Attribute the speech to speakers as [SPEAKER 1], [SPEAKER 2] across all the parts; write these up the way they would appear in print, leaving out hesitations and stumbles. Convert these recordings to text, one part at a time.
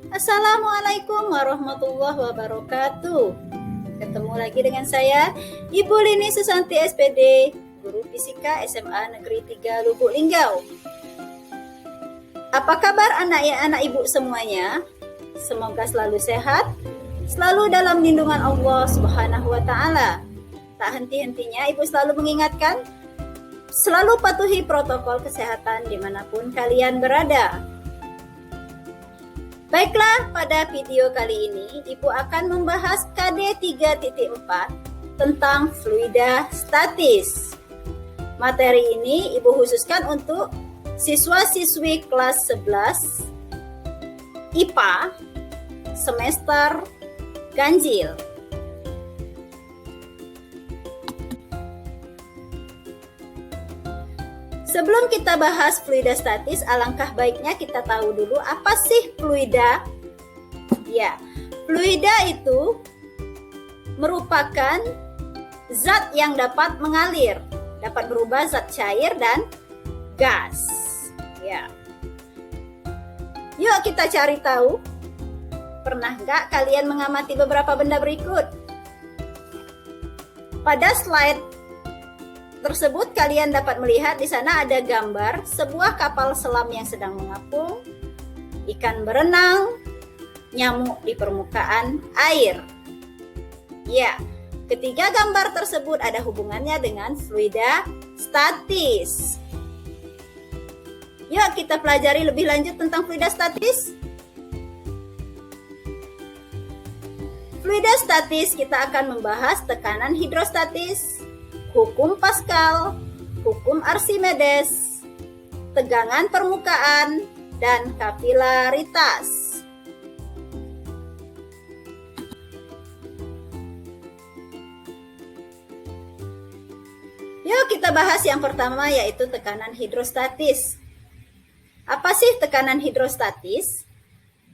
[SPEAKER 1] Assalamualaikum warahmatullahi wabarakatuh. Ketemu lagi dengan saya, Ibu Lini Susanti SPD, Guru Fisika SMA Negeri 3 Lubuk Linggau. Apa kabar anak ibu semuanya? Semoga selalu sehat, selalu dalam lindungan Allah Subhanahu wa Ta'ala. Tak henti-hentinya ibu selalu mengingatkan, selalu patuhi protokol kesehatan dimanapun kalian berada. Baiklah, pada video kali ini Ibu akan membahas KD 3.4 tentang fluida statis. Materi ini Ibu khususkan untuk siswa-siswi kelas 11 IPA semester ganjil. Sebelum kita bahas fluida statis, alangkah baiknya kita tahu dulu apa sih fluida. Ya, fluida itu merupakan zat yang dapat mengalir, dapat berubah zat cair dan gas. Ya. Yuk kita cari tahu. Pernah nggak kalian mengamati beberapa benda berikut? Pada slide tersebut kalian dapat melihat di sana ada gambar sebuah kapal selam yang sedang mengapung, ikan berenang, nyamuk di permukaan air. Ya, ketiga gambar tersebut ada hubungannya dengan fluida statis. Yuk kita pelajari lebih lanjut tentang fluida statis. Fluida statis kita akan membahas tekanan hidrostatis, hukum Pascal, hukum Archimedes, tegangan permukaan, dan kapilaritas. Yuk kita bahas yang pertama, yaitu tekanan hidrostatis. Apa sih tekanan hidrostatis?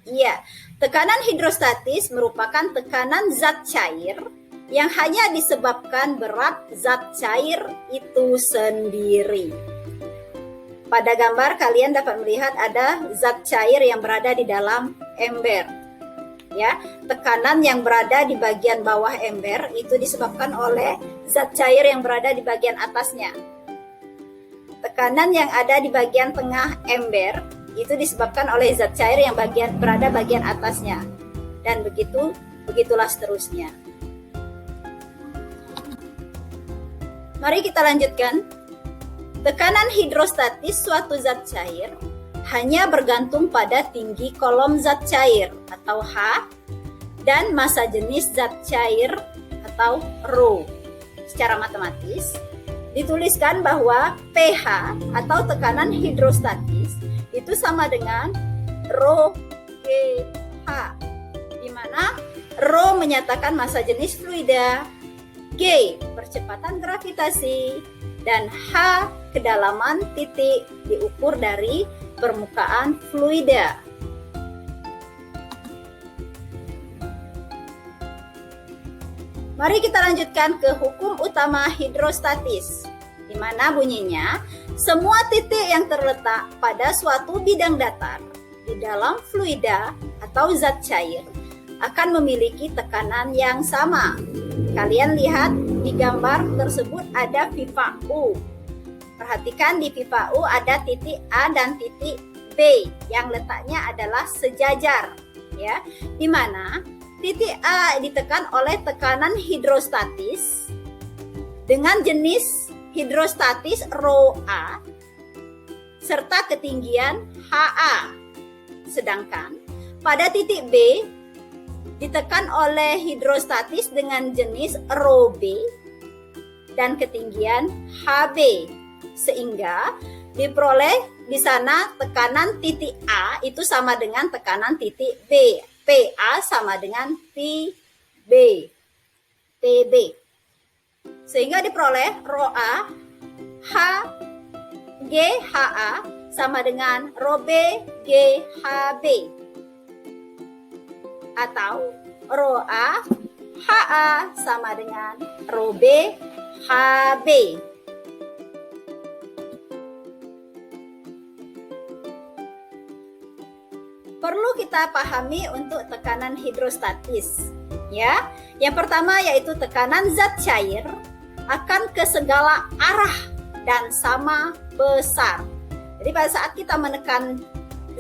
[SPEAKER 1] Iya, tekanan hidrostatis merupakan tekanan zat cair yang hanya disebabkan berat zat cair itu sendiri. Pada gambar kalian dapat melihat ada zat cair yang berada di dalam ember. Ya, tekanan yang berada di bagian bawah ember itu disebabkan oleh zat cair yang berada di bagian atasnya. Tekanan yang ada di bagian tengah ember itu disebabkan oleh zat cair yang berada bagian atasnya. Dan begitulah seterusnya. Mari kita lanjutkan. Tekanan hidrostatis suatu zat cair hanya bergantung pada tinggi kolom zat cair atau H dan massa jenis zat cair atau ρ. Secara matematis dituliskan bahwa pH atau tekanan hidrostatis itu sama dengan ρGH, di mana ρ menyatakan massa jenis fluida, G percepatan gravitasi, dan H kedalaman titik diukur dari permukaan fluida. Mari kita lanjutkan ke hukum utama hidrostatis, di mana bunyinya semua titik yang terletak pada suatu bidang datar di dalam fluida atau zat cair akan memiliki tekanan yang sama. Kalian lihat di gambar tersebut ada pipa U. Perhatikan di pipa U ada titik A dan titik B yang letaknya adalah sejajar, ya. Di mana titik A ditekan oleh tekanan hidrostatis dengan jenis hidrostatis ρA serta ketinggian HA. Sedangkan pada titik B ditekan oleh hidrostatis dengan jenis ρB dan ketinggian HB, sehingga diperoleh di sana tekanan titik A itu sama dengan tekanan titik B. PA sama dengan PB. PB. Sehingga diperoleh ρA HGHA sama dengan ρB GHB. Atau ρA HA sama dengan ρB HB. perlu kita pahami untuk tekanan hidrostatis. Ya, yang pertama yaitu tekanan zat cair akan ke segala arah dan sama besar. Jadi pada saat kita menekan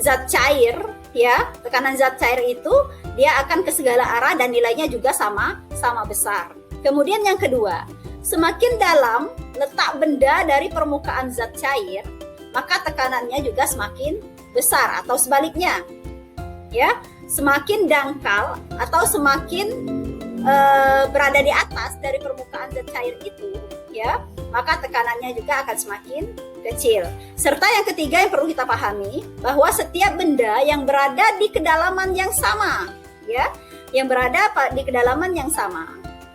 [SPEAKER 1] zat cair, ya, tekanan zat cair itu dia akan ke segala arah dan nilainya juga sama besar. Kemudian yang kedua, semakin dalam letak benda dari permukaan zat cair, maka tekanannya juga semakin besar atau sebaliknya. Ya, semakin dangkal atau semakin berada di atas dari permukaan zat cair itu, ya, maka tekanannya juga akan semakin kecil. Serta yang ketiga yang perlu kita pahami bahwa setiap benda yang berada di kedalaman yang sama, ya, yang berada di kedalaman yang sama,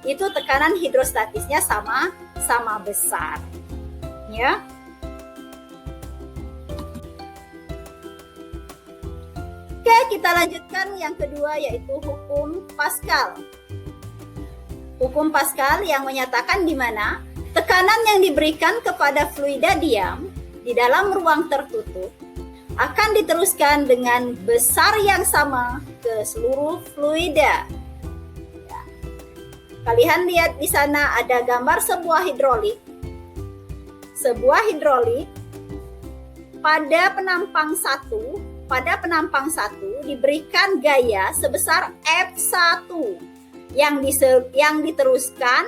[SPEAKER 1] itu tekanan hidrostatisnya sama besar, ya. Oke, kita lanjutkan yang kedua yaitu hukum Pascal. Hukum Pascal yang menyatakan di mana tekanan yang diberikan kepada fluida diam di dalam ruang tertutup akan diteruskan dengan besar yang sama ke seluruh fluida. Ya. Kalian lihat di sana ada gambar sebuah hidrolik. Sebuah hidrolik pada penampang 1 diberikan gaya sebesar F1 yang diteruskan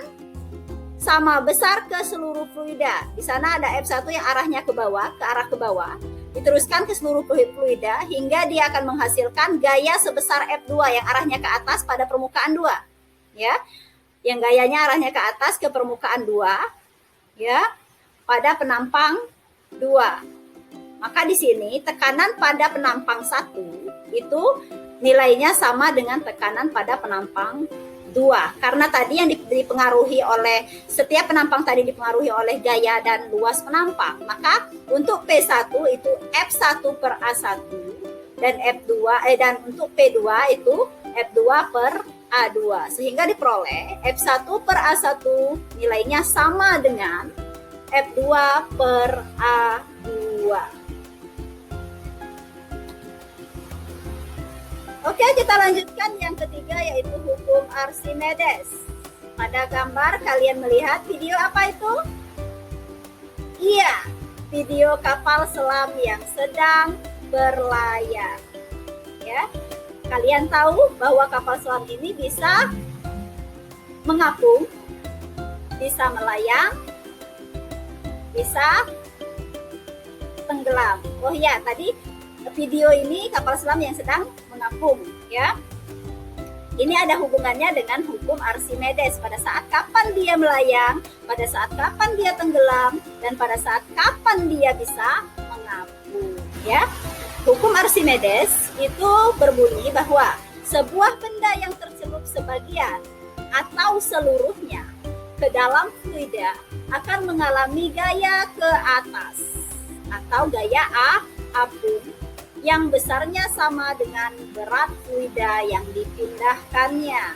[SPEAKER 1] sama besar ke seluruh fluida. Di sana ada F1 yang arahnya ke arah ke bawah, diteruskan ke seluruh fluida hingga dia akan menghasilkan gaya sebesar F2 yang arahnya ke atas pada permukaan 2. Ya. Yang gayanya arahnya ke atas ke permukaan 2, ya, pada penampang 2. Maka di sini tekanan pada penampang 1 itu nilainya sama dengan tekanan pada penampang 2. Karena tadi yang dipengaruhi oleh setiap penampang tadi dipengaruhi oleh gaya dan luas penampang. Maka untuk P1 itu F1 per A1 dan dan untuk P2 itu F2 per A2. Sehingga diperoleh F1 per A1 nilainya sama dengan F2 per A2. Oke, kita lanjutkan yang ketiga yaitu hukum Archimedes. Pada gambar kalian melihat video apa itu? Iya, video kapal selam yang sedang berlayar. Ya, kalian tahu bahwa kapal selam ini bisa mengapung, bisa melayang, bisa tenggelam. Oh ya, tadi video ini kapal selam yang sedang mengapung, ya. Ini ada hubungannya dengan hukum Archimedes. Pada saat kapan dia melayang, pada saat kapan dia tenggelam, dan pada saat kapan dia bisa mengapung, ya. Hukum Archimedes itu berbunyi bahwa sebuah benda yang tercelup sebagian atau seluruhnya ke dalam fluida akan mengalami gaya ke atas atau gaya apung yang besarnya sama dengan berat fluida yang dipindahkannya.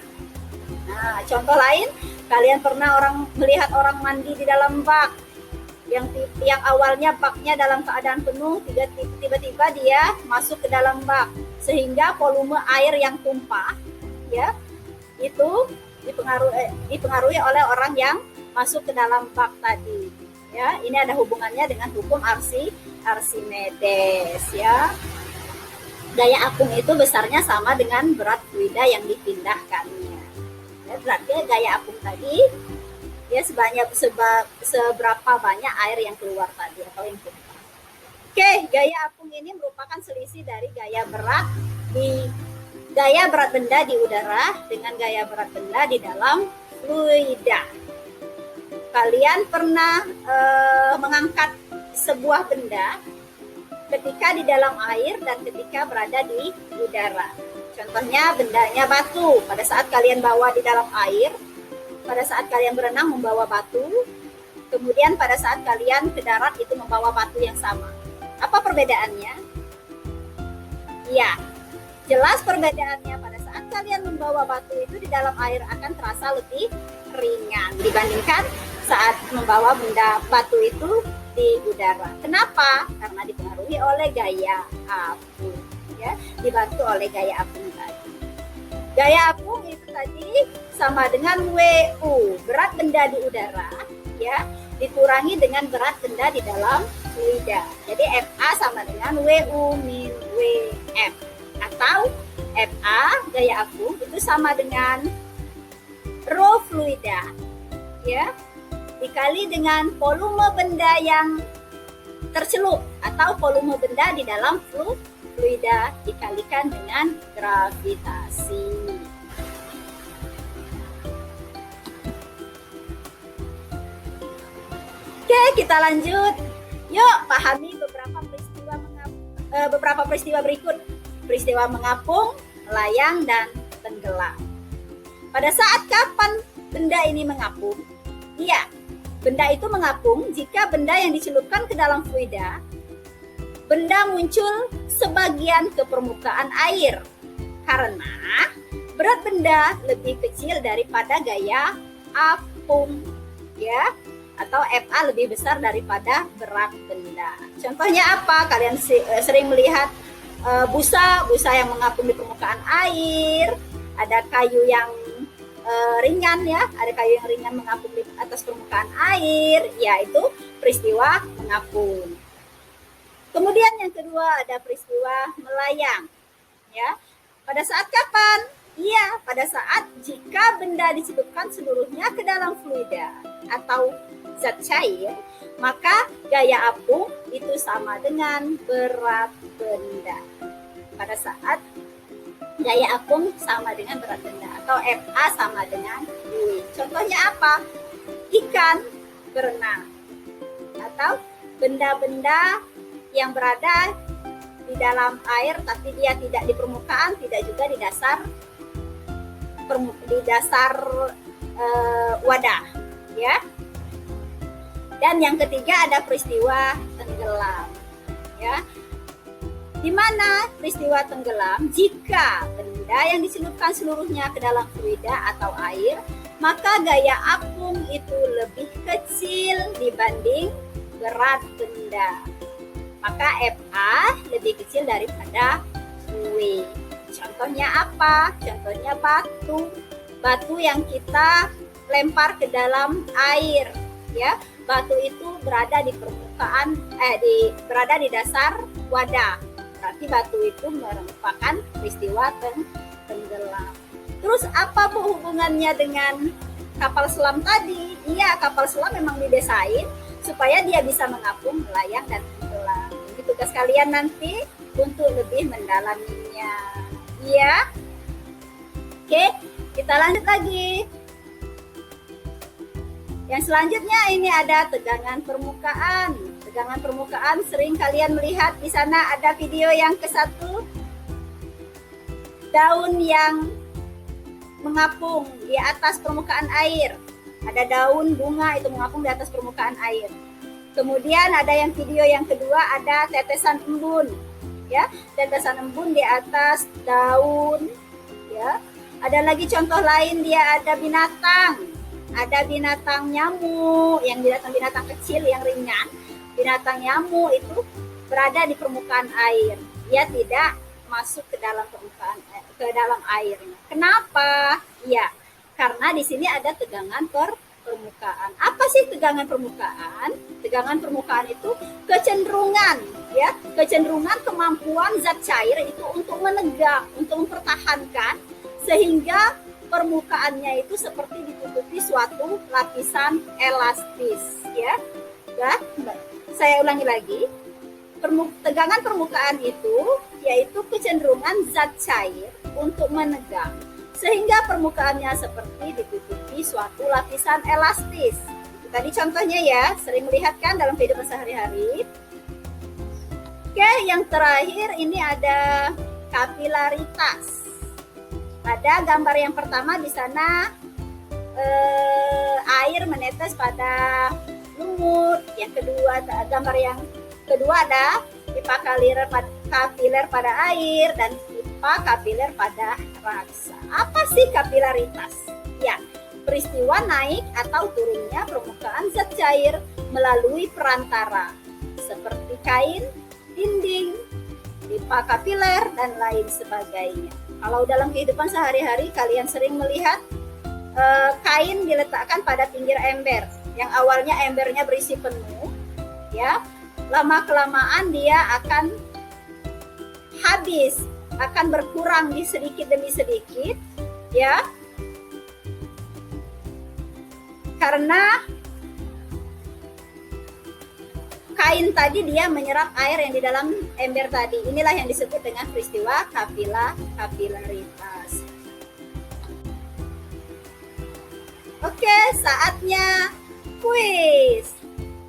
[SPEAKER 1] Nah, contoh lain, kalian pernah melihat orang mandi di dalam bak yang awalnya baknya dalam keadaan penuh, tiba-tiba dia masuk ke dalam bak sehingga volume air yang tumpah, ya, itu dipengaruhi oleh orang yang masuk ke dalam bak tadi. Ya, ini ada hubungannya dengan hukum Archimedes, ya. Gaya apung itu besarnya sama dengan berat fluida yang dipindahkannya. Ya, berarti gaya apung tadi ya seberapa banyak air yang keluar tadi atau yang tumpah. Oke, gaya apung ini merupakan selisih dari gaya berat benda di udara dengan gaya berat benda di dalam fluida. Kalian pernah mengangkat sebuah benda ketika di dalam air dan ketika berada di udara. Contohnya bendanya batu. Pada saat kalian bawa di dalam air, pada saat kalian berenang membawa batu, kemudian pada saat kalian ke darat itu membawa batu yang sama. Apa perbedaannya? Ya, jelas perbedaannya pada saat kalian membawa batu itu di dalam air akan terasa lebih ringan dibandingkan saat membawa benda batu itu di udara. Kenapa? Karena dipengaruhi oleh gaya apung. ya, dibantu oleh gaya apung tadi. Gaya apung itu tadi sama dengan WU, berat benda di udara, ya, dikurangi dengan berat benda di dalam fluida. Jadi FA sama dengan WU min WF, atau FA gaya apung itu sama dengan rho fluida, ya, dikali dengan volume benda yang tercelup atau volume benda di dalam fluida dikalikan dengan gravitasi. Oke, kita lanjut. Yuk, pahami beberapa peristiwa berikut. Peristiwa mengapung, melayang, dan tenggelam. Pada saat kapan benda ini mengapung? Iya, benda itu mengapung jika benda yang dicelupkan ke dalam fluida, benda muncul sebagian ke permukaan air karena berat benda lebih kecil daripada gaya apung, ya, atau FA lebih besar daripada berat benda. Contohnya apa? Kalian sering melihat busa yang mengapung di permukaan air, ada kayu yang ringan, ya, ada kayu yang ringan mengapung di atas permukaan air, yaitu peristiwa mengapung. Kemudian yang kedua ada peristiwa melayang, ya. Pada saat kapan? Iya, pada saat jika benda dicelupkan seluruhnya ke dalam fluida atau zat cair, maka gaya apung itu sama dengan berat benda. Pada saat gaya apung sama dengan berat benda atau FA sama dengan U. Contohnya apa? Ikan berenang atau benda-benda yang berada di dalam air tapi dia tidak di permukaan, tidak juga di dasar wadah, ya. Dan yang ketiga ada peristiwa tenggelam, ya. Di mana peristiwa tenggelam jika benda yang dicelupkan seluruhnya ke dalam fluida atau air, maka gaya apung itu lebih kecil dibanding berat benda. Maka FA lebih kecil daripada W. Contohnya apa? Contohnya batu yang kita lempar ke dalam air, ya. Batu itu berada di permukaan, berada di dasar wadah. Berarti batu itu merupakan peristiwa tenggelam. Terus apa hubungannya dengan kapal selam tadi? Iya, kapal selam memang didesain supaya dia bisa mengapung, melayang, dan tenggelam. Jadi tugas kalian nanti untuk lebih mendalaminya. Iya. Oke, kita lanjut lagi. Yang selanjutnya ini ada tegangan permukaan. Tegangan permukaan sering kalian melihat di sana ada video yang ke-1. Daun yang mengapung di atas permukaan air. Ada daun bunga itu mengapung di atas permukaan air. Kemudian ada yang video yang kedua ada tetesan embun, ya. Tetesan embun di atas daun, ya. Ada lagi contoh lain, dia ada binatang. Ada binatang nyamuk, yang binatang kecil yang ringan. Binatang nyamuk itu berada di permukaan air. Dia tidak masuk ke dalam airnya. Kenapa? Ya, karena di sini ada tegangan permukaan. Apa sih tegangan permukaan? Tegangan permukaan itu kecenderungan, ya, kecenderungan kemampuan zat cair itu untuk menegak, untuk mempertahankan, sehingga permukaannya itu seperti ditutupi suatu lapisan elastis, ya. Saya ulangi lagi. Tegangan permukaan itu yaitu kecenderungan zat cair untuk menegak, sehingga permukaannya seperti ditutupi suatu lapisan elastis. Itu tadi contohnya, ya, sering melihat kan dalam kehidupan sehari-hari. Oke, yang terakhir ini ada kapilaritas. Pada gambar yang pertama di sana air menetes pada lumut. Yang kedua, gambar yang kedua ada pipa kapiler pada air dan pipa kapiler pada raksa. Apa sih kapilaritas? Ya, peristiwa naik atau turunnya permukaan zat cair melalui perantara seperti kain, dinding, pipa kapiler, dan lain sebagainya. Kalau dalam kehidupan sehari-hari kalian sering melihat kain diletakkan pada pinggir ember yang awalnya embernya berisi penuh, ya, lama-kelamaan dia akan habis, akan berkurang di sedikit demi sedikit, ya, karena kain tadi dia menyerap air yang di dalam ember tadi. Inilah yang disebut dengan peristiwa kapilaritas. Oke, saatnya quiz.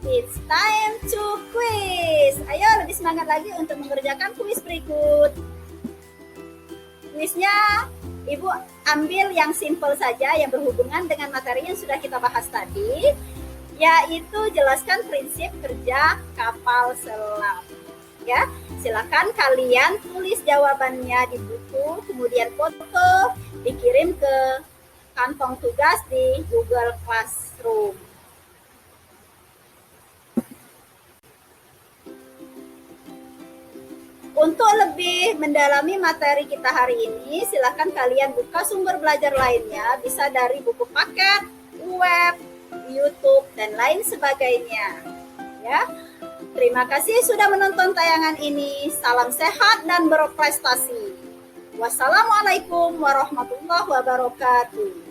[SPEAKER 1] It's time to quiz. Ayo lebih semangat lagi untuk mengerjakan kuis berikut. Kuisnya Ibu ambil yang simple saja, yang berhubungan dengan materi yang sudah kita bahas tadi, yaitu jelaskan prinsip kerja kapal selam. Ya, silakan kalian tulis jawabannya di buku, kemudian foto, dikirim ke kantong tugas di Google Classroom. Untuk lebih mendalami materi kita hari ini, silakan kalian buka sumber belajar lainnya, bisa dari buku paket, web, YouTube, dan lain sebagainya. Ya, terima kasih sudah menonton tayangan ini. Salam sehat dan berprestasi. Wassalamualaikum warahmatullahi wabarakatuh.